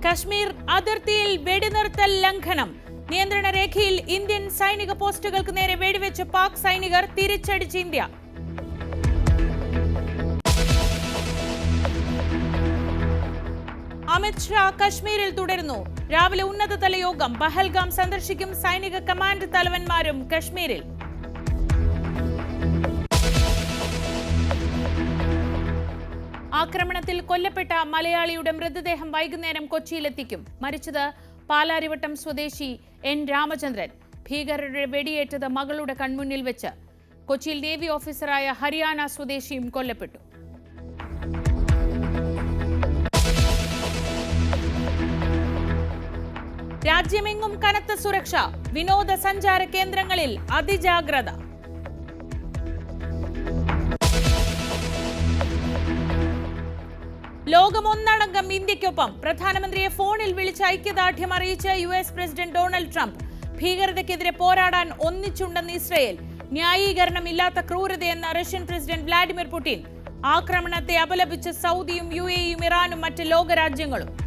കശ്മീർ അതിർത്തിയിൽ വെടിനിർത്തൽ ലംഘനം. നിയന്ത്രണ രേഖയിൽ ഇന്ത്യൻ സൈനിക പോസ്റ്റുകൾക്ക് നേരെ വെടിവെച്ച് പാക് സൈനികർ, തിരിച്ചടിച്ച് ഇന്ത്യ. അമിത് ഷാ കശ്മീരിൽ തുടരുന്നു. രാവിലെ ഉന്നതതല യോഗം. പഹൽഗാം സന്ദർശിക്കും. സൈനിക കമാൻഡ് തലവന്മാരും കശ്മീരിൽ. ആക്രമണത്തിൽ കൊല്ലപ്പെട്ട മലയാളിയുടെ മൃതദേഹം വൈകുന്നേരം കൊച്ചിയിലെത്തിക്കും. മരിച്ചത് പാലാരിവട്ടം സ്വദേശി എൻ രാമചന്ദ്രൻ. ഭീകരരുടെ വെടിയേറ്റത് മകളുടെ കൺമുന്നിൽ വെച്ച്. കൊച്ചിയിൽ നേവി ഓഫീസറായ ഹരിയാന സ്വദേശിയും കൊല്ലപ്പെട്ടു. രാജ്യമെങ്ങും കനത്ത സുരക്ഷ. വിനോദസഞ്ചാര കേന്ദ്രങ്ങളിൽ അതിജാഗ്രത. ലോകമൊന്നടങ്കം ഇന്ത്യക്കൊപ്പം. പ്രധാനമന്ത്രിയെ ഫോണിൽ വിളിച്ച് ഐക്യദാർഢ്യം അറിയിച്ച US പ്രസിഡന്റ് ഡൊണാൾഡ് ട്രംപ്. ഭീകരതയ്ക്കെതിരെ പോരാടാൻ ഒന്നിച്ചുണ്ടെന്ന് ഇസ്രയേൽ. ന്യായീകരണമില്ലാത്ത ക്രൂരതയെന്ന റഷ്യൻ പ്രസിഡന്റ് വ്ളാഡിമിർ പുടിൻ. ആക്രമണത്തെ അപലപിച്ച് സൗദിയും UAEയും ഇറാനും മറ്റ് ലോകരാജ്യങ്ങളും.